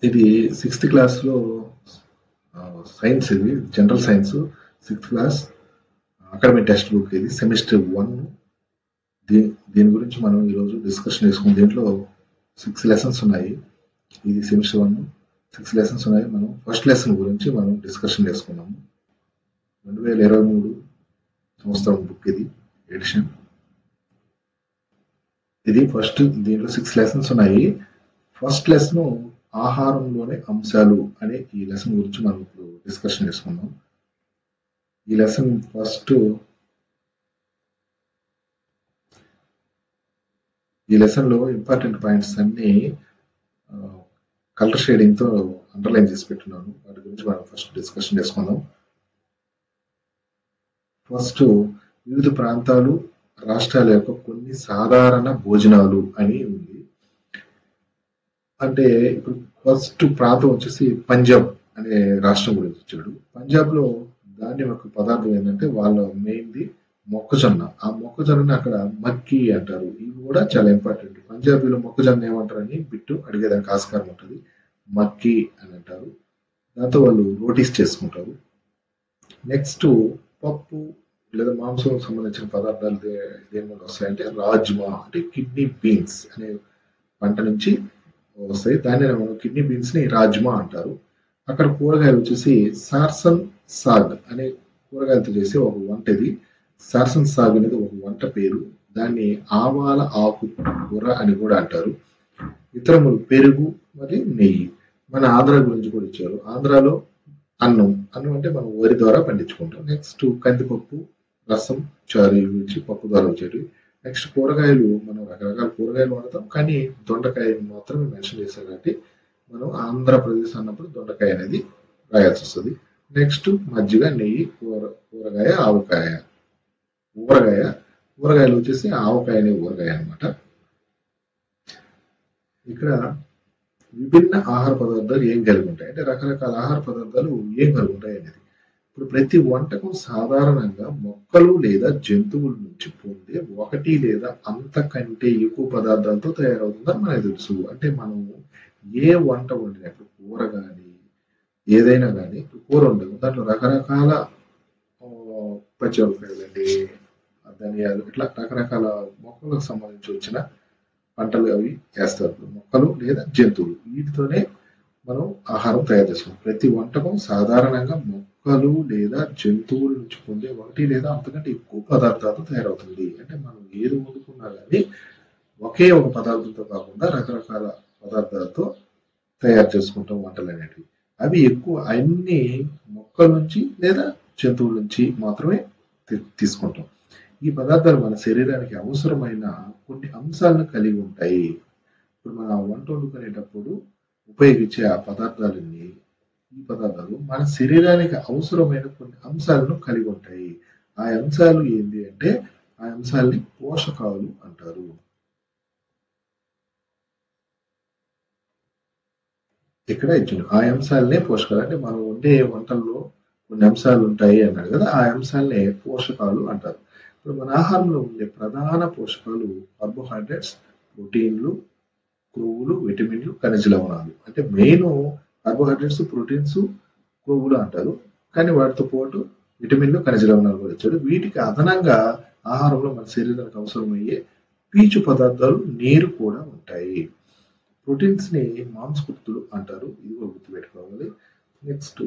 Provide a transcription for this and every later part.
ఇది 6th క్లాస్‌లో science ఇది general science 6th class academic text book ఇది సెమిస్టర్ 1 దీని గురించి మనం ఈరోజు డిస్కషన్ చేసుకున్నాం. దీంట్లో 6 లెసన్స్ ఉన్నాయి. ఇది సెమిస్టర్ 1 6 లెసన్స్ ఉన్నాయి. మనం ఫస్ట్ లెసన్ గురించి మనం డిస్కషన్ చేసుకున్నాము. 2023 సంవత్సరం బుక్ ఇది ఎడిషన్. ఇది ఫస్ట్ దీంట్లో 6 లెసన్స్ ఉన్నాయి. ఫస్ట్ లెసన్ ఆహారంలోని అంశాలు అనే ఈ లెసన్ గురించి మనం ఇప్పుడు డిస్కషన్ చేసుకుందాం. ఈ లెసన్ ఈ లెసన్ లో ఇంపార్టెంట్ పాయింట్స్ అన్ని కలర్ షేడింగ్ తో అండర్లైన్ చేసి పెట్టున్నాను. వాటి గురించి మనం ఫస్ట్ డిస్కషన్ చేసుకుందాం. ఫస్ట్ వివిధ ప్రాంతాలు రాష్ట్రాల యొక్క కొన్ని సాధారణ భోజనాలు అని ఉంది. అంటే ఇప్పుడు ఫస్ట్ ప్రాంతం వచ్చేసి పంజాబ్ అనే రాష్ట్రం గురించి ఇచ్చాడు. పంజాబ్ లో ధాన్యం యొక్క పదార్థం ఏంటంటే వాళ్ళ మెయిన్ది మొక్కజొన్న. ఆ మొక్కజొన్నని అక్కడ మక్కీ అంటారు. ఇవి కూడా చాలా ఇంపార్టెంట్. పంజాబీలో మొక్కజొన్న ఏమంటారని బిట్టు అడిగేదానికి ఆస్కారం ఉంటుంది. మక్కీ అని అంటారు. దాంతో వాళ్ళు రోటీస్ చేసుకుంటారు. నెక్స్ట్ పప్పు లేదా మాంసం సంబంధించిన పదార్థాలు దేని మీద వస్తాయంటే రాజ్మా అంటే కిడ్నీ బీన్స్ అనే పంట నుంచి వస్తాయి. దాన్ని మనం కిడ్నీ బీన్స్ ని రాజ్మా అంటారు. అక్కడ కూరగాయలు వచ్చేసి సార్సన్ సాగ్ అనే కూరగాయలతో చేసే ఒక వంట ఇది. సార్సన్ సాగ్ అనేది ఒక వంట పేరు. దాన్ని ఆవాల ఆకు కూర అని కూడా అంటారు. ఇతరములు పెరుగు మరియు నెయ్యి. మన ఆంధ్ర గురించి కూడా ఇచ్చారు. ఆంధ్రాలో అన్నం అంటే మనం వరి ద్వారా పండించుకుంటాం. నెక్స్ట్ కందిపప్పు, రసం, చారు ఇవి పప్పు ద్వారా వచ్చేటివి. నెక్స్ట్ కూరగాయలు మనం రకరకాల కూరగాయలు వాడతాం. కానీ దొండకాయని మాత్రమే మెన్షన్ చేశారు కాబట్టి మనం ఆంధ్రప్రదేశ్ అన్నప్పుడు దొండకాయ అనేది రాయాల్సి వస్తుంది. నెక్స్ట్ మజ్జిగ, నెయ్యి, కూరగాయ, ఆవకాయ. కూరగాయలు వచ్చేసి ఆవకాయ అనే ఊరగాయ అనమాట. ఇక్కడ విభిన్న ఆహార పదార్థాలు ఏం కలిగి ఉంటాయి అంటే రకరకాల ఆహార పదార్థాలు ఏం కలిగి ఉంటాయి అనేది. ఇప్పుడు ప్రతి వంటకం సాధారణంగా మొక్కలు లేదా జంతువుల నుంచి పొందే ఒకటి లేదా అంతకంటే ఎక్కువ పదార్థాలతో తయారవుతుందని మనకు తెలుసు. అంటే మనం ఏ వంట వండినప్పుడు కూర కానీ ఏదైనా కానీ కూర ఉండదు, దాంట్లో రకరకాల పచ్చిమిరపకాయలండి, ధనియాలు ఇట్లా రకరకాల మొక్కలకు సంబంధించి వచ్చిన పంటలు అవి వేస్తారు. మొక్కలు లేదా జంతువులు వీటితోనే మనం ఆహారం తయారు చేసుకుంటాం. ప్రతి వంటకం సాధారణంగా మొక్కలు లేదా జంతువుల నుంచి పొందే ఒకటి లేదా అంతకంటే ఎక్కువ పదార్థాలతో తయారవుతుంది. అంటే మనం ఏది వండుకున్నా కానీ ఒకే ఒక పదార్థంతో కాకుండా రకరకాల పదార్థాలతో తయారు చేసుకుంటాం వంటలు అనేటివి. అవి ఎక్కువ అన్ని మొక్కల నుంచి లేదా జంతువుల నుంచి మాత్రమే తీసుకుంటాం. ఈ పదార్థాలు మన శరీరానికి అవసరమైన కొన్ని అంశాలను కలిగి ఉంటాయి. ఇప్పుడు మన వంట వండుకునేటప్పుడు ఉపయోగించే ఆ పదార్థాలన్నీ ఈ పదార్థాలు మన శరీరానికి అవసరమైన కొన్ని అంశాలను కలిగి ఉంటాయి. ఆ అంశాలు ఏంటి అంటే ఆ అంశాలని పోషకాలు అంటారు. ఇక్కడ ఇచ్చిండు ఆ అంశాలనే పోషకాలు. అంటే మనం వండే వంటల్లో కొన్ని అంశాలు ఉంటాయి అన్నాడు కదా, ఆ అంశాలనే పోషకాలు అంటారు. ఇప్పుడు మన ఆహారంలో ఉండే ప్రధాన పోషకాలు కార్బోహైడ్రేట్స్, ప్రోటీన్లు, కొవ్వులు, విటమిన్లు, ఖనిజ లవణాలు. అంటే మెయిన్ కార్బోహైడ్రేట్స్, ప్రోటీన్స్, కొవ్వులు అంటారు. కానీ వాటితో పాటు విటమిన్లు, ఖనిజ లవణాలు కూడా ఇచ్చాడు. వీటికి అదనంగా ఆహారంలో మన శరీరానికి అవసరమయ్యే పీచు పదార్థాలు, నీరు కూడా ఉంటాయి. ప్రోటీన్స్ ని మాంసకృతులు అంటారు. ఇది కూడా గుర్తుపెట్టుకోవాలి. నెక్స్ట్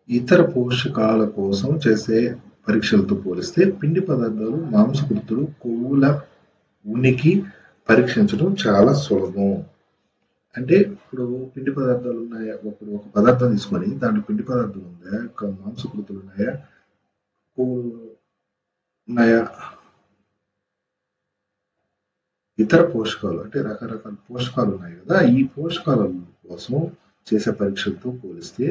ఇతర పోషకాల కోసం చేసే పరీక్షలతో పోలిస్తే పిండి పదార్థాలు, మాంసకృతులు, కొవ్వుల ఉనికి పరీక్షించడం చాలా సులభం. అంటే ఇప్పుడు పిండి పదార్థాలు ఉన్నాయా, ఇప్పుడు ఒక పదార్థం తీసుకొని దాంట్లో పిండి పదార్థాలు ఉన్నాయా, మాంసకృతులు ఉన్నాయా, కొవ్వులు ఉన్నాయా, ఇతర పోషకాలు అంటే రకరకాల పోషకాలు ఉన్నాయి కదా, ఈ పోషకాల కోసం చేసే పరీక్షలతో పోలిస్తే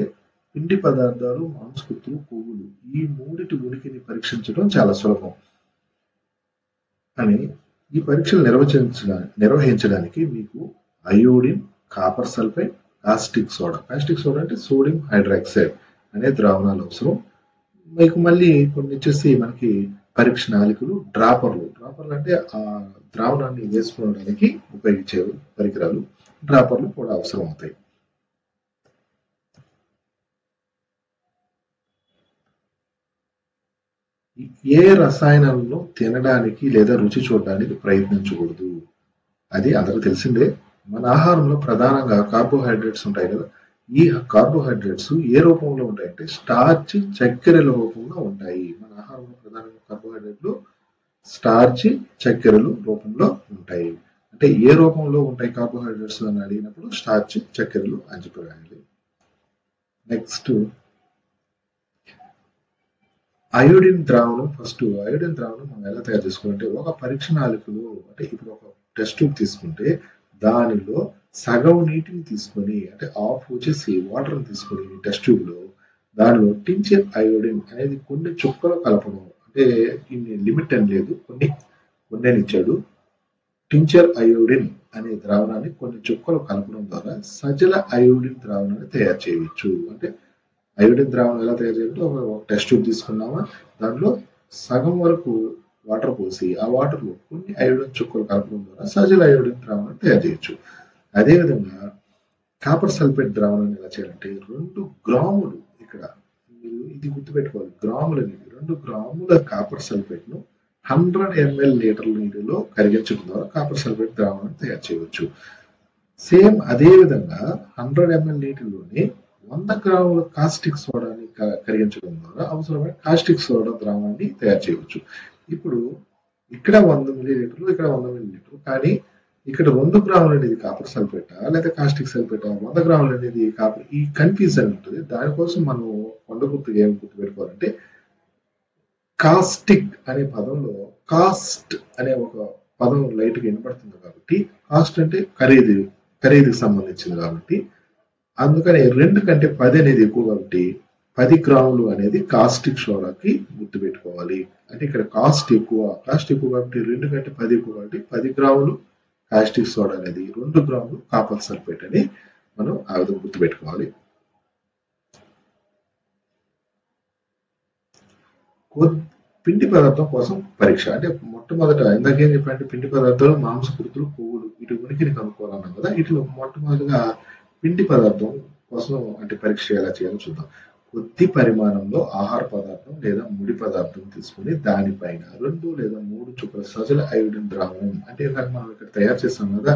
పిండి పదార్థాలు, మాంసకృతులు, కొవ్వులు ఈ మూడిటి ఉనికిని పరీక్షించడం చాలా సులభం అని. ఈ పరీక్షలు నిర్వహించడానికి మీకు iodine, copper sulphide, caustic soda అంటే సోడియం హైడ్రాక్సైడ్ అనే ద్రావణాలు అవసరం. మీకు మళ్ళీ కొన్ని వచ్చేసి మనకి పరీక్ష నాళికలు, డ్రాపర్లు అంటే ఆ ద్రావణాన్ని వేసుకోవడానికి ఉపయోగించే పరికరాలు. డ్రాపర్లు కూడా అవసరం అవుతాయి. ఏ రసాయనాలను తినడానికి లేదా రుచి చూడడానికి ప్రయత్నించకూడదు. అది అందరూ తెలిసిందే. మన ఆహారంలో ప్రధానంగా కార్బోహైడ్రేట్స్ ఉంటాయి కదా. ఈ కార్బోహైడ్రేట్స్ ఏ రూపంలో ఉంటాయంటే స్టార్చ్, చక్కెరల రూపంలో ఉంటాయి. మన ఆహారంలో ప్రధానంగా కార్బోహైడ్రేట్లు స్టార్చ్, చక్కెరలు రూపంలో ఉంటాయి. అంటే ఏ రూపంలో ఉంటాయి కార్బోహైడ్రేట్స్ అని అడిగినప్పుడు స్టార్చ్, చక్కెరలు అని చెప్పాలి. నెక్స్ట్ అయోడిన్ ద్రావణం. ఫస్ట్ అయోడిన్ ద్రావణం మనం ఎలా తయారు చేసుకోవాలంటే ఒక పరీక్ష నాళికలో, అంటే ఇప్పుడు ఒక టెస్ట్ ట్యూబ్ తీసుకుంటే దానిలో సగం నీటిని తీసుకొని, అంటే హాఫ్ వచ్చేసి వాటర్ని తీసుకొని టెస్ట్ ట్యూబ్ లో దానిలో టించర్ అయోడిన్ అనేది కొన్ని చుక్కలు కలపడం. అంటే దీన్ని లిమిట్ అని లేదు, కొన్ని ఇచ్చాడు. టించర్ అయోడిన్ అనే ద్రావణాన్ని కొన్ని చుక్కలు కలపడం ద్వారా సజల అయోడిన్ ద్రావణాన్ని తయారు చేయవచ్చు. అంటే అయోడిన్ ద్రావణం ఎలా తయారు చేయాలంటే ఒక టెస్ట్ ట్యూబ్ తీసుకున్నామా, దాంట్లో సగం వరకు వాటర్ పోసి ఆ వాటర్లో కొన్ని అయోడిన్ చుక్కలు కలపడం ద్వారా సజల అయోడిన్ ద్రావణాన్ని తయారు చేయొచ్చు. అదేవిధంగా కాపర్ సల్ఫేట్ ద్రావణాన్ని ఎలా చేయాలంటే 2 గ్రాములు, ఇక్కడ మీరు ఇది గుర్తుపెట్టుకోవాలి, గ్రాములు అనేది 2 గ్రాముల కాపర్ సల్ఫేట్ ను 100 ml లీటర్ల నీటిలో కరిగించడం ద్వారా కాపర్ సల్ఫేట్ ద్రావణాన్ని తయారు చేయవచ్చు. సేమ్ అదే విధంగా 100 ml నీటిలోనే 100 గ్రాముల కాస్టిక్ సోడాని కరిగించడం ద్వారా అవసరమైన కాస్టిక్ సోడా ద్రావణాన్ని తయారు చేయవచ్చు. ఇప్పుడు ఇక్కడ 100 మిల్లీలీటర్లు, ఇక్కడ 100 మిల్లీలీటర్లు, కానీ ఇక్కడ 2 గ్రాములు అనేది కాపర్ సల్ఫేటా లేదా కాస్టిక్ సల్ఫేటా, 100 గ్రాములు అనేది కాపర్, ఈ కన్ఫ్యూజన్ ఉంటుంది. దానికోసం మనం కొండ గుర్తుగా ఏం గుర్తుపెట్టుకోవాలంటే కాస్టిక్ అనే పదంలో కాస్ట్ అనే ఒక పదం లైట్ గా వినపడుతుంది కాబట్టి, కాస్ట్ అంటే ఖరీదుకి సంబంధించింది కాబట్టి, అందుకని 2 కంటే 10 అనేది ఎక్కువ కాబట్టి 10 గ్రాములు అనేది కాస్టిక్ సోడాకి గుర్తుపెట్టుకోవాలి. అంటే ఇక్కడ కాస్ట్ ఎక్కువ కాబట్టి 2 కంటే 10 ఎక్కువ కాబట్టి 10 గ్రాములు కాస్టిక్ సోడా అనేది 2 గ్రాములు కాపర్ సల్ఫేట్ అని మనం ఆ విధంగా గుర్తుపెట్టుకోవాలి. పిండి పదార్థం కోసం పరీక్ష. అంటే మొట్టమొదట ఇందాకేం చెప్పంటే పిండి పదార్థాలు, మాంసకృతులు, పువ్వులు, వీటి ఉనికిని కనుక్కోవాలన్నాం కదా. వీటిలో మొట్టమొదటిగా పిండి పదార్థం కోసం అంటే పరీక్ష ఎలా చేయాలో చూద్దాం. కొద్ది పరిమాణంలో ఆహార పదార్థం లేదా ముడి పదార్థం తీసుకుని దానిపైన 2 లేదా 3 చుక్కల సజల అయోడిన్ ద్రావణం, అంటే మనం ఇక్కడ తయారు చేస్తాం కదా,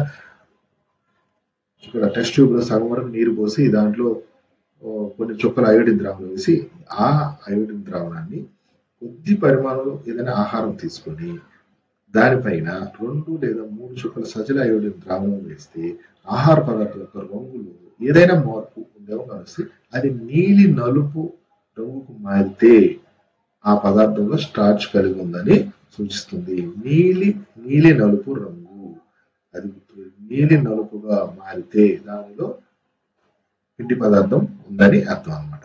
ఇక్కడ టెస్ట్ ట్యూబ్ లో సగం వరకు నీరు పోసి దాంట్లో కొన్ని చుక్కల అయోడిన్ ద్రావణం వేసి ఆ అయోడిన్ ద్రావణాన్ని కొద్ది పరిమాణంలో ఏదైనా ఆహారం తీసుకొని దానిపైన 2 లేదా 3 చుక్కల సజల అయోడిన్ ద్రావణం వేస్తే ఆహార పదార్థం యొక్క రంగులు ఏదైనా మార్పు ఉందేమో కలిసి అది నీలి నలుపు రంగుకు మారితే ఆ పదార్థంలో స్టార్చ్ కలిగి ఉందని సూచిస్తుంది. నీలి నలుపు రంగు, అది నీలి నలుపుగా మారితే దానిలో పిండి పదార్థం ఉందని అర్థం అన్నమాట.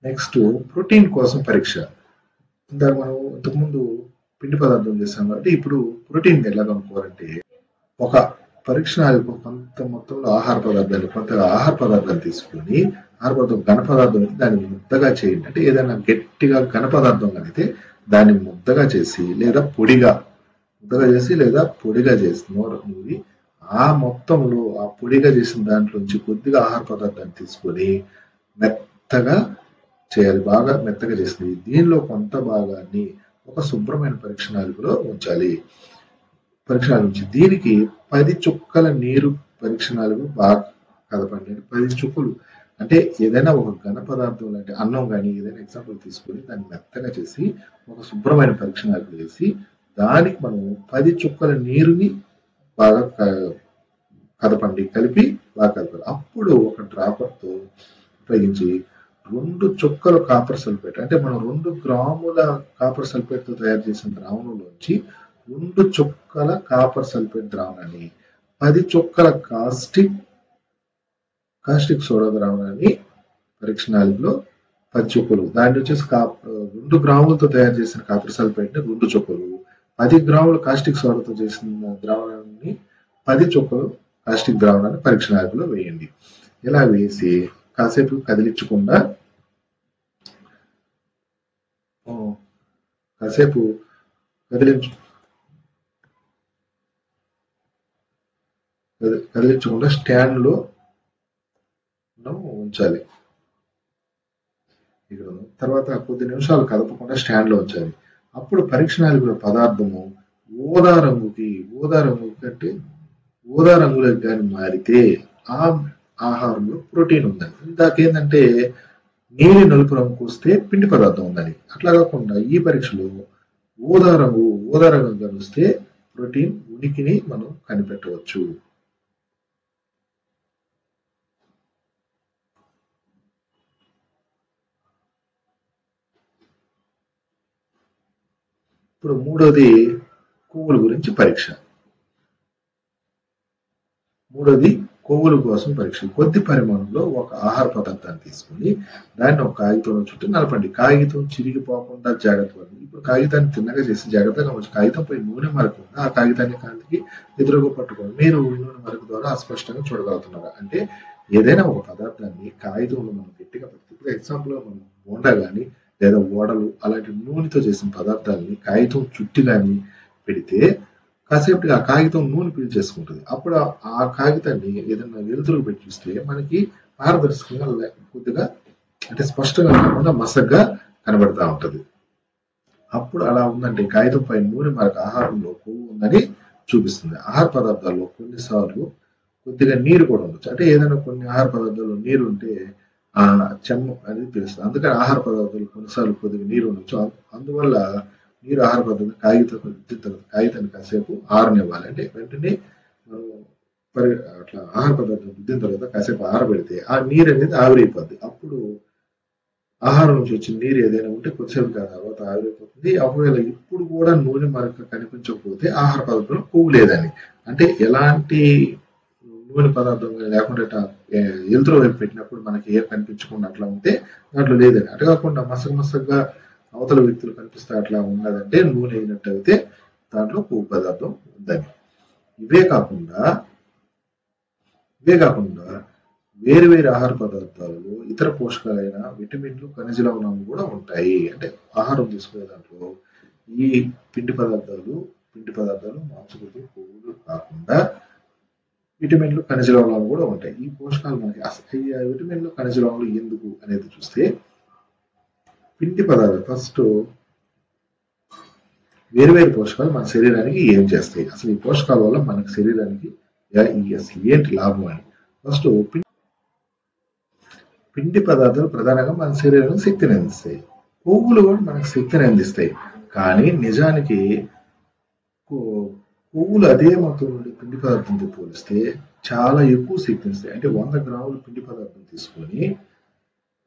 నెక్స్ట్ ప్రోటీన్ కోసం పరీక్ష. ఇందాక మనం ఇంతకుముందు పిండి పదార్థం చేస్తాం కాబట్టి ఇప్పుడు ప్రోటీన్ ఎలా కనుక్కోవాలంటే ఒక పరీక్ష కొంత మొత్తంలో కొంత ఆహార పదార్థాలు తీసుకొని ఆహార పదార్థం ఘన పదార్థం అయితే దాన్ని ముద్దగా చేయండి. అంటే ఏదైనా గట్టిగా ఘన పదార్థం అయితే దాన్ని ముద్దగా చేసి లేదా పొడిగా చేసి నూరి ఆ మొత్తంలో ఆ పొడిగా చేసిన దాంట్లోంచి కొద్దిగా ఆహార పదార్థాన్ని తీసుకొని మెత్తగా చేయాలి, బాగా మెత్తగా చేసింది. దీనిలో కొంత భాగాన్ని ఒక శుభ్రమైన పరీక్ష నాళికలో ఉంచాలి. దీనికి 10 చుక్కల నీరు పరీక్ష నాళిక బాగా కదపండి. 10 చుక్కలు అంటే ఏదైనా ఒక ఘన పదార్థం అంటే అన్నం కానీ ఏదైనా ఎగ్జాంపుల్ తీసుకొని దాన్ని మెత్తగా చేసి ఒక శుభ్రమైన పరీక్ష నాళికలో వేసి దానికి మనం 10 చుక్కల నీరుని బాగా కలిపి బాగా కలపాలి. అప్పుడు ఒక డ్రాపర్తో ఉపయోగించి 2 చుక్కల కాపర్ సల్ఫేట్, అంటే మనం 2 గ్రాముల కాపర్ సల్ఫేట్ తో తయారు చేసిన ద్రావణంలోంచి 2 చుక్కల కాపర్ సల్ఫేట్ ద్రావణాన్ని 10 చుక్కల కాస్టిక్ సోడా ద్రావణాన్ని పరీక్ష నాళికలో 10 చుక్కలు, దాన్ని వచ్చేసి 2 గ్రాములతో తయారు చేసిన కాపర్ సల్ఫేట్ ని 2 చుక్కలు, 10 గ్రాముల కాస్టిక్ సోడాతో చేసిన ద్రావణాన్ని 10 చుక్కలు కాస్టిక్ ద్రావణాన్ని పరీక్ష నాళికలో వేయండి. ఇలా వేసి కాసేపు కదిలించకుండా కాసేపు కదిలించకుండా స్టాండ్ లో ఉంచాలి. ఇక్కడ తర్వాత కొద్ది నిమిషాలు కదపకుండా స్టాండ్ లో ఉంచాలి. అప్పుడు పరీక్షణాలు పదార్థము ఊదా రంగుకి అంటే ఊదా రంగులోకి కానీ మారితే ఆ ఆహారంలో ప్రోటీన్ ఉందని. ఇందాకేంటంటే నీలి నలుపు రంగుకు వస్తే పిండి పదార్థం ఉందని. అట్లా కాకుండా ఈ పరీక్షలో ఊదా రంగు కనిపిస్తే ప్రోటీన్ ఉనికిని మనం కనిపెట్టవచ్చు. ఇప్పుడు మూడోది కొవ్వుల గురించి పరీక్ష. కొవ్వుల కోసం పరీక్ష. కొద్ది పరిమాణంలో ఒక ఆహార పదార్థాన్ని తీసుకుని దాన్ని ఒక కాగితంలో చుట్టూ నలపండి. కాగితం చిరిగిపోకుండా జాగ్రత్త పడండి. ఇప్పుడు కాగితాన్ని తిన్నగా చేసి జాగ్రత్తగా ఉంచి కాగితంపై నూనె మరకుండా ఆ కాగితాన్ని కాంతికి ఎదురుగా పట్టుకోండి. మీరు నూనె మరకు ద్వారా అస్పష్టంగా చూడగలుగుతున్నారు. అంటే ఏదైనా ఒక పదార్థాన్ని కాగితంలో మనం గట్టిగా పెడితే, ఇప్పుడు ఎగ్జాంపుల్ మనం బోండా కానీ లేదా ఓడలు అలాంటి నూనెతో చేసిన పదార్థాలని కాగితం చుట్టి కానీ పెడితే కాసేపటికి ఆ కాగితం నూనె పీల్చేసుకుంటుంది. అప్పుడు ఆ కాగితాన్ని ఏదైనా వెలుతురుకు పెట్టి చూస్తే మనకి పారదర్శకంగా కొద్దిగా అంటే స్పష్టంగా కాకుండా మసగ్గా కనబడతా ఉంటది. అప్పుడు అలా ఉందంటే కాగితం పై నూనె మనకు ఆహారంలో కొవ్వు ఉందని చూపిస్తుంది. ఆహార పదార్థాల్లో కొన్నిసార్లు కొద్దిగా నీరు కూడా ఉండొచ్చు. అంటే ఏదైనా కొన్ని ఆహార పదార్థాల్లో నీరు ఉంటే ఆ చెమ్మ అనేది తెలుస్తుంది. అందుకని ఆహార పదార్థాలు కొన్నిసార్లు కొద్దిగా నీరు ఉండొచ్చు. అందువల్ల నీరు ఆహార పదార్థం కాగితాన్ని కాసేపు ఆరనివ్వాలి. అంటే వెంటనే మనం అట్లా ఆహార పదార్థం రుద్దిన తర్వాత కాసేపు ఆరబెడితే ఆ నీరు అనేది ఆవిరైపోద్ది. అప్పుడు ఆహారం నుంచి వచ్చిన నీరు ఏదైనా ఉంటే కొద్దిసేపు తర్వాత ఆవిరైపోతుంది. ఒకవేళ ఇప్పుడు కూడా నూనె మరక కనిపించకపోతే ఆహార పదార్థంలో కొవ్వు లేదని. అంటే ఎలాంటి నూనె పదార్థం లేకుండా ఎలుతురు వైపు పెట్టినప్పుడు మనకి ఏం కనిపించకుండా అట్లా ఉంటే దాంట్లో లేదని. అటు కాకుండా మసగగా అవతల వ్యక్తులు కనిపిస్తే అట్లా ఉన్నదంటే నూనె అయినట్టు అయితే దాంట్లో కొవ్వు పదార్థం ఉందని. ఇవే కాకుండా వేరు ఆహార పదార్థాలలో ఇతర పోషకాలైన విటమిన్లు ఖనిజ లవణాలు కూడా ఉంటాయి. అంటే ఆహారం తీసుకునే దాంట్లో ఈ పిండి పదార్థాలు మాంసకృతులు కొవ్వులు కాకుండా విటమిన్లు ఖనిజ లవణాలు కూడా ఉంటాయి. ఈ పోషకాలు మనకి అసలు ఈ విటమిన్లు ఖనిజ లవణాలు ఎందుకు అనేది చూస్తే పిండి పదార్థాలు ఫస్ట్ వేరు పోషకాలు మన శరీరానికి ఏం చేస్తాయి, అసలు ఈ పోషకాల వల్ల మనకి శరీరానికి ఏంటి లాభం అని. ఫస్ట్ పిండి పదార్థాలు ప్రధానంగా మన శరీరానికి శక్తిని అందిస్తాయి. కొవ్వులు కూడా మనకు శక్తిని అందిస్తాయి. కానీ నిజానికి కొవ్వులు అదే మొత్తం నుండి పిండి పదార్థంతో పోలిస్తే చాలా ఎక్కువ శక్తిని ఇస్తాయి. అంటే 100 గ్రాములు పిండి పదార్థం తీసుకొని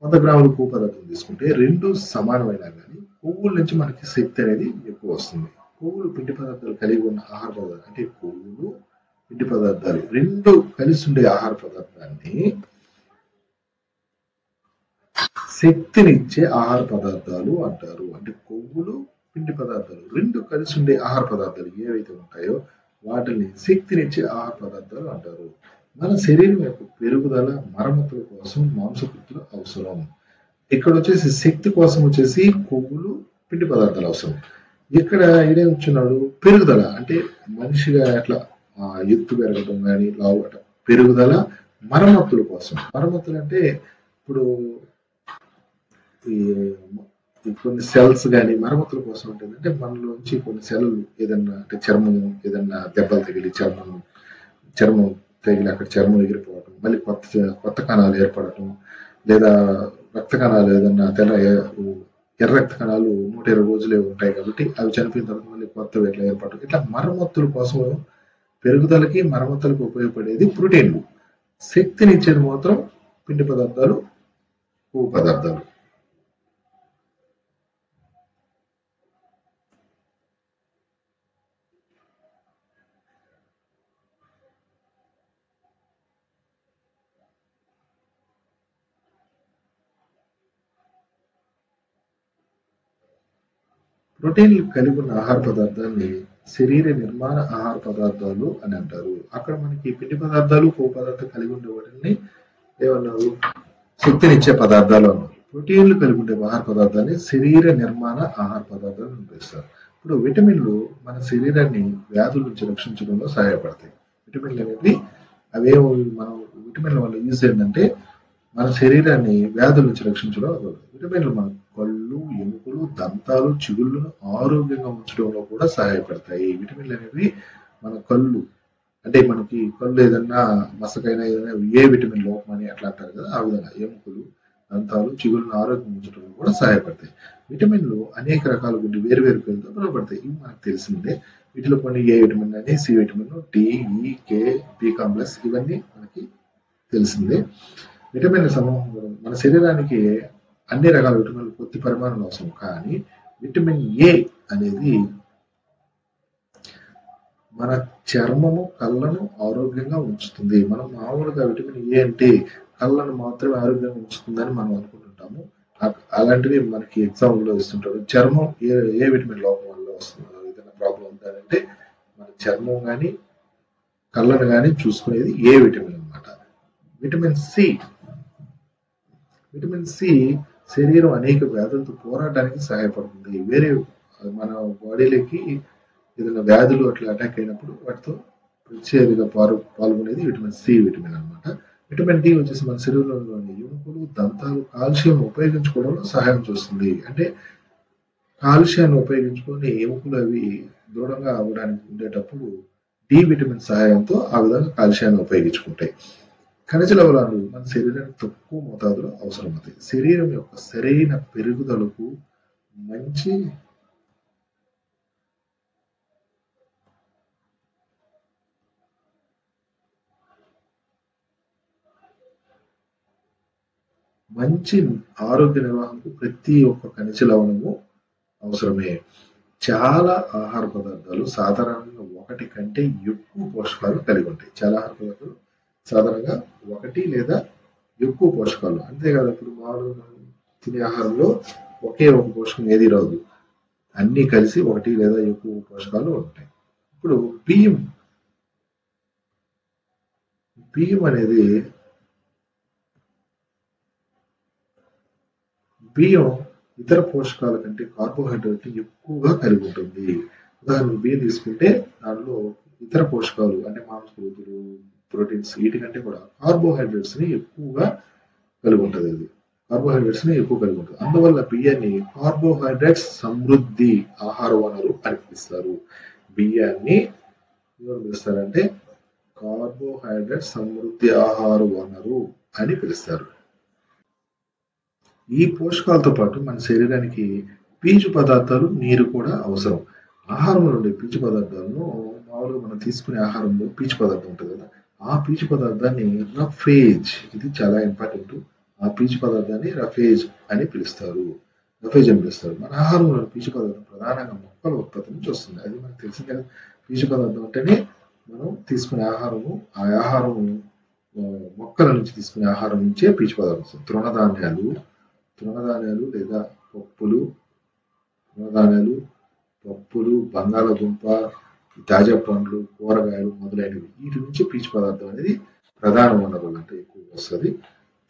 100 గ్రాములు కొవ్వు పదార్థం తీసుకుంటే రెండు సమానమైన కానీ కొవ్వుల నుంచి మనకి శక్తి అనేది ఎక్కువ వస్తుంది. కొవ్వులు పిండి పదార్థాలు కలిగి ఉన్న ఆహార పదార్థాలు అంటే కొవ్వులు పిండి పదార్థాలు రెండు కలిసి ఉండే ఆహార పదార్థాన్ని శక్తినిచ్చే ఆహార పదార్థాలు అంటారు. అంటే కొవ్వులు పిండి పదార్థాలు రెండు కలిసి ఉండే ఆహార పదార్థాలు ఏవైతే ఉంటాయో వాటిని శక్తినిచ్చే ఆహార పదార్థాలు అంటారు. మన శరీరం యొక్క పెరుగుదల మరమ్మతుల కోసం మాంసకృతులు అవసరం. ఇక్కడ వచ్చేసి శక్తి కోసం వచ్చేసి కొవ్వులు పిండి పదార్థాలు అవసరం. ఇక్కడ ఇదే వచ్చినాడు పెరుగుదల అంటే మనిషిగా అట్లా ఎత్తు పెరగటం కానీ లావటం పెరుగుదల మరమ్మతుల కోసం. మరమ్మతులు అంటే ఇప్పుడు కొన్ని సెల్స్ కానీ మరమ్మతుల కోసం ఉంటుంది. అంటే మనలోంచి కొన్ని సెల్లు ఏదన్నా అంటే చర్మం ఏదన్నా దెబ్బలు తగిలి చర్మం తగిలి అక్కడ చర్మం ఎగిరిపోవటం, మళ్ళీ కొత్త కణాలు ఏర్పడటం, లేదా రక్త కణాలు ఏదన్నా ఎర్ర రక్త కణాలు 120 రోజులే ఉంటాయి కాబట్టి అవి చనిపోయిన తర్వాత మళ్ళీ కొత్తవి ఎట్లా ఏర్పడటం, ఇట్లా మరమ్మతుల కోసం పెరుగుదలకి మరమ్మతులకు ఉపయోగపడేది ప్రోటీన్లు. శక్తినిచ్చేది మాత్రం పిండి పదార్థాలు కొవ్వు పదార్థాలు. ప్రోటీన్లు కలిగి ఉన్న ఆహార పదార్థాన్ని శరీర నిర్మాణ ఆహార పదార్థాలు అని అంటారు. అక్కడ మనకి పిండి పదార్థాలు కొవ్వు పదార్థాలు కలిగి ఉండే వాటిని ఏమన్నారు శక్తినిచ్చే పదార్థాలు అన్నారు. ప్రోటీన్లు కలిగి ఉండే ఆహార పదార్థాన్ని శరీర నిర్మాణ ఆహార పదార్థాలు అని పిలుస్తారు. ఇప్పుడు విటమిన్లు మన శరీరాన్ని వ్యాధుల నుంచి రక్షించడంలో సహాయపడతాయి. విటమిన్లు అనేవి అవేమో మనం విటమిన్ల వల్ల యూజ్ ఏంటంటే మన శరీరాన్ని వ్యాధుల నుంచి రక్షించడం. విటమిన్లు మన కళ్ళు, ఎముకలు, దంతాలు, చిగుళ్ళను ఆరోగ్యంగా ఉంచడంలో కూడా సహాయపడతాయి. విటమిన్లు అనేవి మన కళ్ళు అంటే మనకి కళ్ళు ఏదన్నా మసకైనా ఏదైనా ఏ విటమిన్ లోపం అని అట్లా అంటారు కదా, ఆ విధంగా ఎముకలు, దంతాలు, చిగుళ్ళను ఆరోగ్యం ఉంచడంలో కూడా సహాయపడతాయి. విటమిన్లు అనేక రకాల కొన్ని వేరు వేరు పేరుతో పిలువబడతాయి. ఇవి మనకు తెలిసిందే. వీటిలో కొన్ని ఏ విటమిన్ అని, సి విటమిన్, డి, ఈ, కే, బి కాంప్లెక్స్ ఇవన్నీ మనకి తెలిసిందే. విటమిన్ల సమూహం మన శరీరానికి అన్ని రకాల విటమిన్లు కొద్ది పరిమాణంలో అవసరం. కానీ విటమిన్ ఏ అనేది మన చర్మము, కళ్ళను ఆరోగ్యంగా ఉంచుతుంది. మనం మామూలుగా విటమిన్ ఏ అంటే కళ్ళను మాత్రమే ఆరోగ్యంగా ఉంచుతుందని మనం అనుకుంటుంటాము. అలాంటివి మనకి ఎగ్జామ్లో ఇస్తుంటారు. చర్మం ఏ విటమిన్ లోపం వల్ల వస్తుంది, ఏదైనా ప్రాబ్లం ఉందంటే మన చర్మం కానీ కళ్ళను కానీ చూసుకునేది ఏ విటమిన్ అన్నమాట. Vitamin C. విటమిన్ సి శరీరం అనేక వ్యాధులతో పోరాడడానికి సహాయపడుతుంది. వేరే మన బాడీలోకి ఏదైనా వ్యాధులు అట్లా అటాక్ అయినప్పుడు వాటితో ప్రత్యేకంగా పాల్గొనేది విటమిన్ సి విటమిన్ అన్నమాట. విటమిన్ డి వచ్చేసి మన శరీరంలోని ఎముకలు, దంతాలు కాల్షియం ఉపయోగించుకోవడంలో సహాయం చేస్తుంది. అంటే కాల్షియాన్ని ఉపయోగించుకొని ఎముకలు అవి దృఢంగా అవ్వడానికి ఉండేటప్పుడు డి విటమిన్ సహాయంతో ఆ విధంగా కాల్షియాన్ని ఉపయోగించుకుంటాయి. ఖనిజ లవణాలు మన శరీరానికి తక్కువ మోతాదులో అవసరమవుతాయి. శరీరం యొక్క సరైన పెరుగుదలకు మంచి ఆరోగ్య నిర్వహణకు ప్రతి ఒక్క ఖనిజ లవణము అవసరమే. చాలా ఆహార పదార్థాలు సాధారణంగా ఒకటి కంటే ఎక్కువ పోషకాలు కలిగి ఉంటాయి. చాలా ఆహార పదార్థాలు సాధారణంగా ఒకటి లేదా ఎక్కువ పోషకాలు. అంతేకాదు ఇప్పుడు మామూలుగా తినే ఆహారంలో ఒకే ఒక పోషకం ఏది రాదు, అన్నీ కలిసి ఒకటి లేదా ఎక్కువ పోషకాలు ఉంటాయి. ఇప్పుడు బియ్యం అనేది బియ్యం ఇతర పోషకాల కంటే కార్బోహైడ్రేట్ ఎక్కువగా కలిగి ఉంటుంది. ఉదాహరణకు బియ్యం తీసుకుంటే దానిలో ఇతర పోషకాలు అంటే మాంసకృతులు, ప్రోటీన్స్ వీటికంటే కూడా కార్బోహైడ్రేట్స్ ని ఎక్కువగా కలిగి ఉంటుంది. అందువల్ల బియ్యాన్ని కార్బోహైడ్రేట్స్ సమృద్ధి ఆహార వనరు అని పిలుస్తారు. బియ్యాన్ని ఏమని పిలుస్తారంటే కార్బోహైడ్రేట్ సమృద్ధి ఆహార వనరు అని పిలుస్తారు. ఈ పోషకాలతో పాటు మన శరీరానికి పీచు పదార్థాలు, నీరు కూడా అవసరం. ఆహారంలో ఉండే పీచు పదార్థాలను మామూలుగా మనం తీసుకునే ఆహారంలో పీచు పదార్థం ఉంటుంది కదా, ఆ పీచు పదార్థాన్ని రఫేజ్, ఇది చాలా ఇంపార్టెంట్. ఆ పీచు పదార్థాన్ని రఫేజ్ అని పిలుస్తారు. మన ఆహారంలో పీచు పదార్థం ప్రధానంగా మొక్కల ఉత్పత్తి నుంచి వస్తుంది. అది మనకు తెలిసిందే కదా. పీచు పదార్థం అంటేనే మనం తీసుకునే ఆహారము, ఆ ఆహారము మొక్కల నుంచి తీసుకునే ఆహారం నుంచే పీచు పదార్థం. తృణధాన్యాలు లేదా పప్పులు, బంగాళాదుంప, తాజా పండ్లు, కూరగాయలు మొదలైనవి, వీటి నుంచి పీచు పదార్థం అనేది ప్రధాన వనరులు అంటే ఎక్కువ వస్తుంది.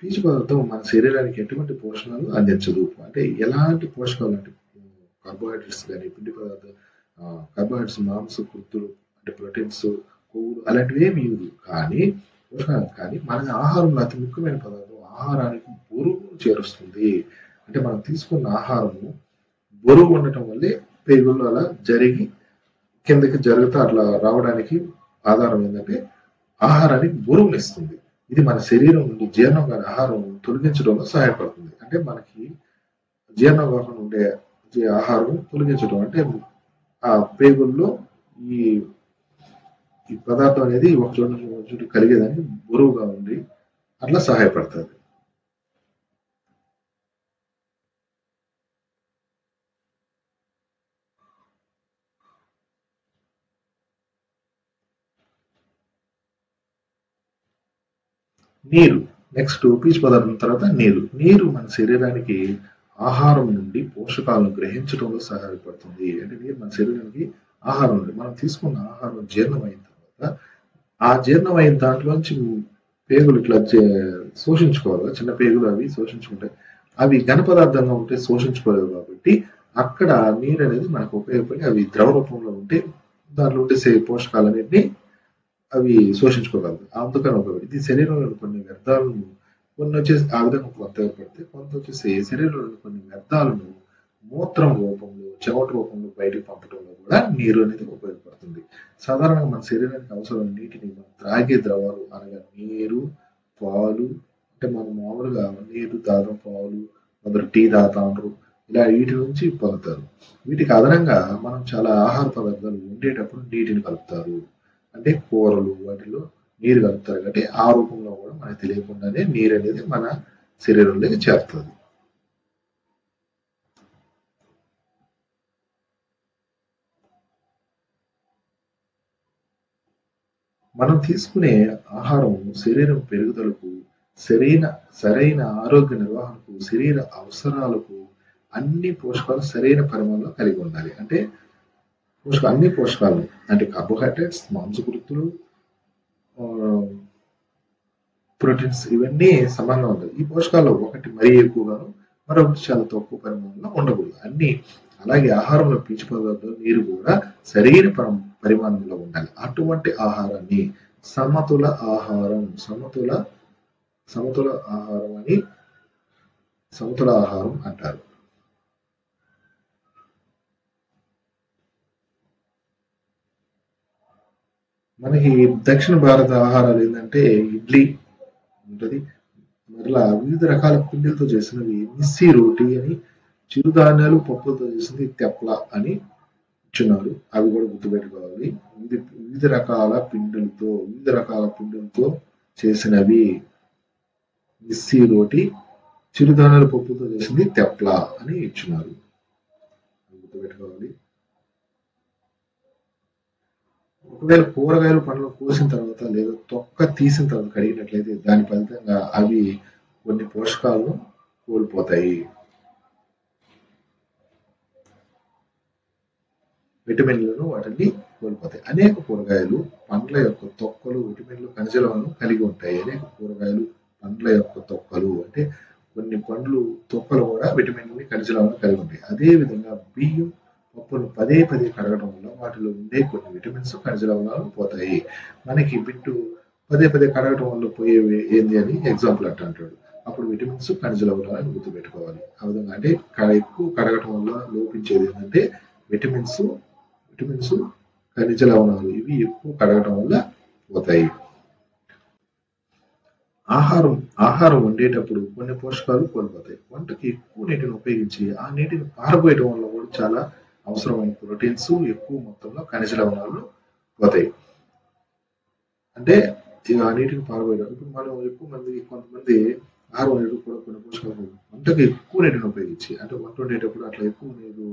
పీచు పదార్థం మన శరీరానికి ఎటువంటి పోషణలు అందించదు. అంటే ఎలాంటి పోషకాలు అంటే కార్బోహైడ్రేట్స్ కానీ, పిండి పదార్థాలు, కార్బోహైడ్రేట్స్, మాంసకృతులు అంటే ప్రోటీన్స్, కొవ్వులు అలాంటివి ఏమి ఇవ్వదు. కానీ మన ఆహారంలో అతి ముఖ్యమైన పదార్థం ఆహారానికి బరువును చేరుస్తుంది. అంటే మనం తీసుకున్న ఆహారము బరువు ఉండటం వల్లే పేగులు అలా జరిగి కిందకి జరుగుతూ అట్లా రావడానికి ఆధారం ఏంటంటే ఆహారానికి బరువునిస్తుంది. ఇది మన శరీరం నుండి జీర్ణం కాని ఆహారం తొలగించడంలో సహాయపడుతుంది. అంటే మనకి జీర్ణం కాకుండా ఉండే ఆహారం తొలగించడం అంటే ఆ పేగుల్లో ఈ పదార్థం అనేది ఒక చోటు కలిగేదానికి బరువుగా ఉండి అట్లా సహాయపడుతుంది. నీరు. నెక్స్ట్ పీచు పదార్థం తర్వాత నీరు మన శరీరానికి ఆహారం నుండి పోషకాలను గ్రహించడంలో సహాయపడుతుంది. అంటే నీరు మన శరీరానికి ఆహారం నుండి మనం తీసుకున్న ఆహారం జీర్ణమైన తర్వాత ఆ జీర్ణమైన దాంట్లోంచి పేగులు ఇట్లా శోషించుకోవాలి కదా, చిన్న పేగులు అవి శోషించుకుంటాయి. అవి ఘన పదార్థంగా ఉంటే శోషించుకోలేవు కాబట్టి అక్కడ నీరు అనేది మనకు ఉపయోగపడి అవి ద్రవ రూపంలో ఉంటే దాంట్లో ఉండే పోషకాలన్నింటినీ అవి శోషించుకోగలదు. అందుకని ఉపయోగపడి శరీరంలోని కొన్ని వ్యర్థాలను కొన్ని వచ్చేసి ఆ విధంగా కొంత ఏర్పడితే కొంత వచ్చేసి శరీరంలోని కొన్ని వ్యర్థాలను మూత్రం రూపంలో చెమట రూపంలో బయటకు పంపడంలో కూడా నీరు అనేది ఉపయోగపడుతుంది. సాధారణంగా మన శరీరానికి అవసరమైన నీటిని మనం త్రాగే ద్రవాలు అనగా నీరు, పాలు, అంటే మనం మామూలుగా నీరు తాగడం, పాలు, కొందరు టీ తాగుతా ఉంటారు. ఇలా వీటి నుంచి పొందుతారు. వీటికి అదనంగా మనం చాలా ఆహార పదార్థాలు వండేటప్పుడు నీటిని కలుపుతారు. అంటే కూరలు వాటిలో నీరు కలుపుతారు కాబట్టి ఆ రూపంలో కూడా మనకు తెలియకుండానే నీరు అనేది మన శరీరంలోకి చేరుతుంది. మనం తీసుకునే ఆహారం శరీరం పెరుగుదలకు, సరైన ఆరోగ్య నిర్వహణకు, శరీర అవసరాలకు అన్ని పోషకాలు సరైన పరిమాణంలో కలిగి ఉండాలి. అంటే అన్ని పోషకాలు అంటే కార్బోహైడ్రేట్స్, మాంసకృతులు, ప్రోటీన్స్ ఇవన్నీ సమానంగా ఉండాలి. ఈ పోషకాల్లో ఒకటి మరీ ఎక్కువగాను, మరొకటి చాలా తక్కువ పరిమాణంలో ఉండకూడదు. అన్ని అలాగే ఆహారంలో పీచు పదార్థాలు, నీరు కూడా సరైన పరిమాణంలో ఉండాలి. అటువంటి ఆహారాన్ని సమతుల ఆహారం సమతుల ఆహారం అని సమతుల ఆహారం అంటారు. మనకి దక్షిణ భారత ఆహారాలు ఏంటంటే ఇడ్లీ ఉంటుంది, మరలా వివిధ రకాల పిండిలతో చేసినవి మిస్సి రోటీ అని, చిరుధాన్యాలు పప్పులతో చేసింది తెప్ల అని ఇచ్చున్నారు. అవి కూడా గుర్తుపెట్టుకోవాలి. వివిధ రకాల పిండిలతో చేసినవి మిస్సి రోటీ, చిరుధాన్యాల పప్పులతో చేసింది తెప్ల అని ఇచ్చున్నారు. గుర్తుపెట్టుకోవాలి. ఒకవేళ కూరగాయలు పండ్లు కోసిన తర్వాత లేదా తొక్క తీసిన తర్వాత కడిగినట్లయితే దాని ఫలితంగా అవి కొన్ని పోషకాలను కోల్పోతాయి. విటమిన్లను వాటిని కోల్పోతాయి. అనేక కూరగాయలు పండ్ల యొక్క తొక్కలు విటమిన్లు, ఖనిజాలను కలిగి ఉంటాయి. అనేక కూరగాయలు పండ్ల యొక్క తొక్కలు అంటే కొన్ని పండ్లు తొక్కలు కూడా విటమిన్లు, ఖనిజాలను కలిగి ఉంటాయి. అదేవిధంగా బియ్యం, పప్పును పదే కడగడం వల్ల వాటిలో ఉండే కొన్ని విటమిన్స్, ఖనిజాలు పోతాయి. మనకి బిట్టు పదే కడగడం వల్ల పోయేవి ఏంది అని ఎగ్జాంపుల్ అంటాడు. అప్పుడు విటమిన్స్, ఖనిజాలను గుర్తుపెట్టుకోవాలి. ఆ విధంగా అంటే ఎక్కువ కడగటం వల్ల లోపించేది ఏంటంటే విటమిన్స్, ఖనిజ లవణాలు ఇవి ఎక్కువ కడగటం వల్ల పోతాయి. ఆహారం వండేటప్పుడు కొన్ని పోషకాలు కోల్పోతాయి. వంటకి ఎక్కువ నీటిని ఉపయోగించి ఆ నీటిని పారబోయటం వల్ల కూడా చాలా అవసరమైన ప్రోటీన్స్, ఎక్కువ మొత్తంలో ఖనిజ లవణాలు పోతాయి. అంటే ఆ నీటిని పారబోయడం ఇప్పుడు మనం కొంతమంది ఆహారం వండేటప్పుడు కూడా కొన్ని పోషకాలు వంటకి ఎక్కువ నీటిని ఉపయోగించి అంటే వంట వండేటప్పుడు అట్లా ఎక్కువ నీరు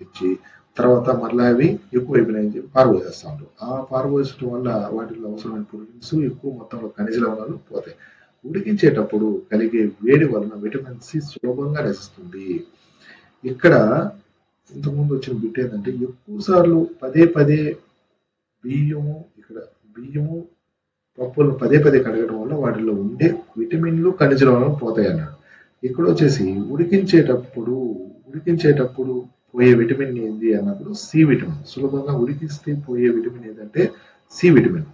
ఇచ్చి తర్వాత మళ్ళీ అవి ఎక్కువ అయిపోయినాయని చెప్పి పారబోసేస్తూ ఉంటారు. ఆ పారబోసడం వల్ల వాటిలో అవసరమైన ప్రోటీన్స్, ఎక్కువ మొత్తంలో ఖనిజ లవణాలు పోతాయి. ఉడికించేటప్పుడు కలిగే వేడి వలన విటమిన్ సి సులభంగా నశిస్తుంది. ఇక్కడ ఇంతకుముందు వచ్చిన బిట్ ఏంటంటే ఎక్కువ సార్లు పదే బియ్యము, పప్పులను పదే కడగడం వల్ల వాటిలో ఉండే విటమిన్లు, ఖనిజ లవణాలు పోతాయి అన్నాడు. ఇక్కడ వచ్చేసి ఉడికించేటప్పుడు పోయే విటమిన్ ఏంది అన్నప్పుడు సి విటమిన్. సులభంగా ఉడికిస్తే పోయే విటమిన్ ఏంటంటే సి విటమిన్.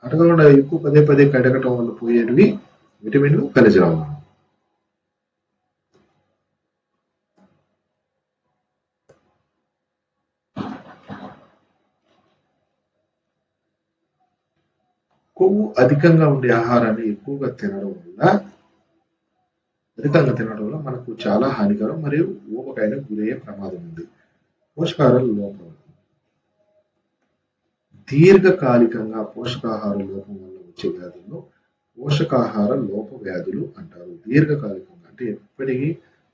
అడగకుండా ఎక్కువ పదే కడగటం వల్ల పోయేటివి విటమిన్లు, ఖనిజ లవణాలు. కొవ్వు అధికంగా ఉండే ఆహారాన్ని ఎక్కువగా తినడం వల్ల మనకు చాలా హానికరం మరియు ఊబకాయానికి గురయ్యే ప్రమాదం ఉంది. పోషకాహార లోపం. దీర్ఘకాలికంగా పోషకాహార లోపం వల్ల వచ్చే వ్యాధులను పోషకాహార లోప వ్యాధులు అంటారు. దీర్ఘకాలికంగా అంటే ఎప్పటికీ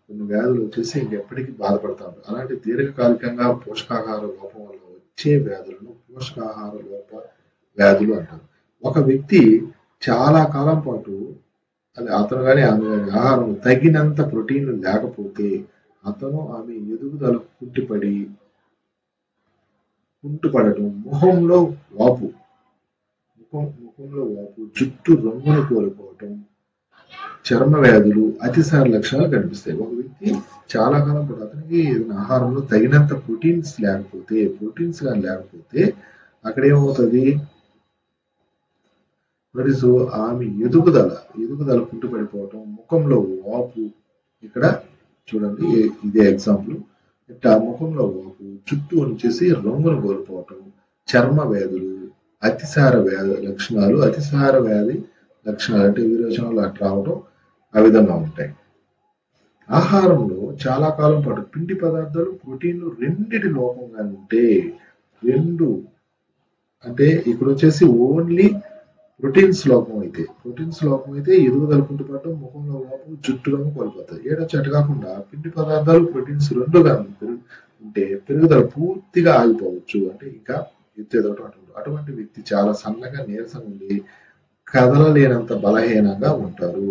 కొన్ని వ్యాధులు వచ్చేసి ఇంకెప్పటికీ బాధపడతారు. అలాంటి దీర్ఘకాలికంగా పోషకాహార లోపం వల్ల వచ్చే వ్యాధులను పోషకాహార లోప వ్యాధులు అంటారు. ఒక వ్యక్తి చాలా కాలం పాటు అతను కానీ ఆమె కానీ ఆహారం తగినంత ప్రోటీన్లు లేకపోతే ఆమె ఎదుగుదల కుంటుపడటం, ముఖంలో వాపు, ముఖంలో వాపు, జుట్టు రంగును కోల్పోవటం, చర్మ వ్యాధులు, అతిసార లక్షణాలు కనిపిస్తాయి. ఒక వ్యక్తి చాలా కాలం పాటు అతనికి ఏదైనా ఆహారంలో తగినంత ప్రోటీన్స్ లేకపోతే అక్కడ ఏమవుతుంది, మరియు ఆమె ఎదుగుదల కుంటుపడిపోవటం, ముఖంలో వాపు. ఇక్కడ చూడండి, ఇదే ఎగ్జాంపుల్. ఇట్లా ముఖంలో వాపు, చుట్టూ వచ్చేసి రంగును కోల్పోవటం, చర్మ వ్యాధులు, అతిసార వ్యాధి లక్షణాలు అంటే విరోచనాలు అట్లా రావటం ఆ విధంగా ఉంటాయి. ఆహారంలో చాలా కాలం పాటు పిండి పదార్థాలు, ప్రోటీన్లు రెండిటి లోపంగా ఉంటే, అంటే ఇక్కడ వచ్చేసి ఓన్లీ ప్రోటీన్స్ లోపం అయితే ఎదుగుదల కుంటుపడటం, ముఖంలో వాపు, జుట్టు రంగు కోల్పోతాయి. అటు కాకుండా పిండి పదార్థాలు, ప్రోటీన్స్ రెండుగా ఉంటే పెరుగుదల పూర్తిగా ఆగిపోవచ్చు, అంటే ఇంకా ఎత్తేదవటం. అటువంటి వ్యక్తి చాలా సన్నగా, నీరసంగా ఉండి కదలలేనంత బలహీనంగా ఉంటారు.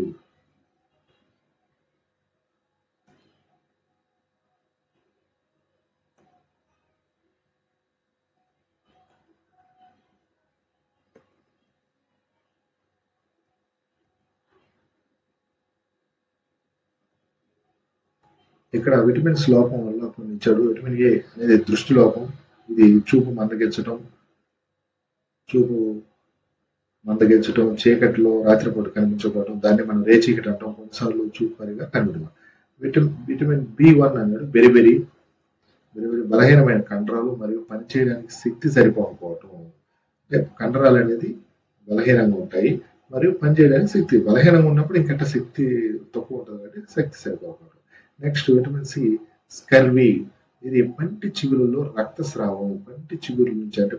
ఇక్కడ విటమిన్స్ లోపం వల్ల కొన్ని ఇచ్చాడు. విటమిన్ ఏ అనేది దృష్టి లోపం, ఇది చూపు మందగించడం, చీకటిలో రాత్రిపూట కనిపించకపోవడం, దాన్ని మనం రేచీకటి అంటాం. కొన్నిసార్లు చూపు పరిగా కనిపించడం. విటమిన్ B1 అన్నాడు బెరి బలహీనమైన కండరాలు మరియు పనిచేయడానికి శక్తి సరిపోకపోవటం. కండరాలు అనేది బలహీనంగా ఉంటాయి మరియు పనిచేయడానికి శక్తి బలహీనంగా ఉన్నప్పుడు ఇంకంటే శక్తి తక్కువ ఉంటుంది కాబట్టి శక్తి సరిపోకపోవడం. నెక్స్ట్ విటమిన్ సి స్కర్వీ, ఇది పంటి చిగురులో రక్తస్రావం. పంటి చిగురు నుంచి అంటే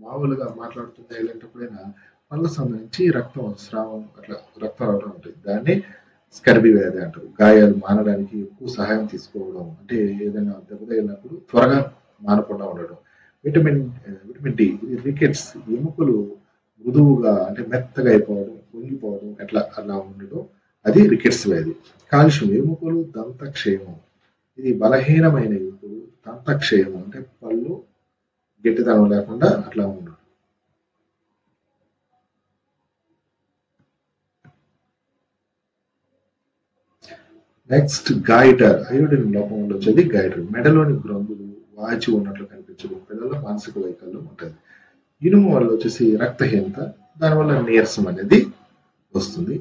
మామూలుగా మాట్లాడుతున్న ఇలాంటప్పుడైనా పళ్ళ సంబంధించి రక్తం రావడం ఉంటుంది. దాన్ని స్కర్వీ వ్యాధి అంటారు. గాయాలు మానడానికి ఎక్కువ సహాయం తీసుకోవడం, అంటే ఏదైనా దెబ్బ తగిలినప్పుడు త్వరగా మానకుండా ఉండడం. విటమిన్ డి, ఇది రికెట్స్, ఎముకలు మృదువుగా అంటే మెత్తగా అయిపోవడం, వంగిపోవడం, అలా ఉండడం, అది రికెట్స్ వ్యాధి. కాల్షియం, ఎముకలు, దంతక్షేమం, ఇది బలహీనమైన ఎముకలు, దంతక్షేమం అంటే పళ్ళు గట్టిదనం లేకుండా అట్లా ఉండడం. నెక్స్ట్ గాయిటర్, అయోడిన్ లోపం వల్ల వచ్చేది గాయిటర్. మెడలోని గ్రంథులు వాచి ఉన్నట్లు కనిపించడం, పిల్లల మానసిక వైకల్యం ఉంటుంది. ఇనుము వల్ల వచ్చేసి రక్తహీనత, దానివల్ల నీరసం అనేది వస్తుంది.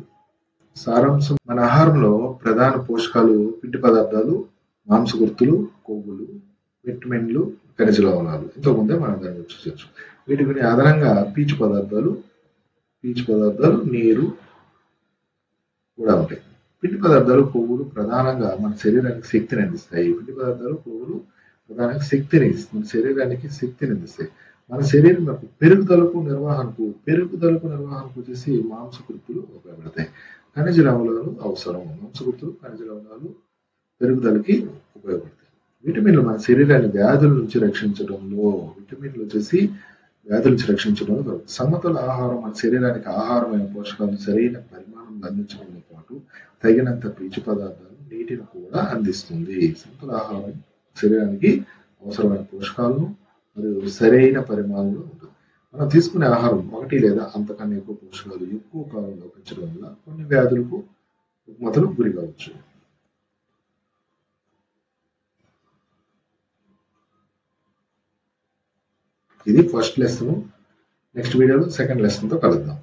సారాంశం, మన ఆహారంలో ప్రధాన పోషకాలు పిండి పదార్థాలు, మాంసకృతులు, కొవ్వులు, విటమిన్లు, ఖనిజ లవణాలు. ఇంతకుముందే మనం దాన్ని చూసొచ్చు. వీటికి అదనంగా పీచు పదార్థాలు, నీరు కూడా ఉంటాయి. పిండి పదార్థాలు, కొవ్వులు ప్రధానంగా మన శరీరానికి శక్తిని అందిస్తాయి. మన శరీరానికి శక్తిని అందిస్తాయి. మన శరీరం యొక్క పెరుగుదలకు నిర్వహణకు వచ్చేసి మాంసకృతులు ఉపయోగపడతాయి. ఖనిజ లవణాలు అవసరం. మాంసకృతులు, ఖనిజ లవణాలు పెరుగుదలకి ఉపయోగపడతాయి. విటమిన్లు మన శరీరాన్ని వ్యాధుల నుంచి రక్షించడంలో సమతుల ఆహారం మన శరీరానికి ఆహారమైన పోషకాలను సరైన పరిమాణంలో అందించడంతో పాటు తగినంత పీచు పదార్థాలు, నీటిని కూడా అందిస్తుంది. సమతుల ఆహారం శరీరానికి అవసరమైన పోషకాలను మరియు సరైన పరిమాణంలో ఉంటుంది. మనం తీసుకునే ఆహారం ఒకటి లేదా అంతకన్నా ఎక్కువ పోషకాలు ఎక్కువ కాలం లోపించడం వల్ల కొన్ని వ్యాధులకు, రుగ్మతలకు గురి కావచ్చు. ఇది ఫస్ట్ లెసన్. నెక్స్ట్ వీడియోలో సెకండ్ లెసన్తో కలుద్దాం.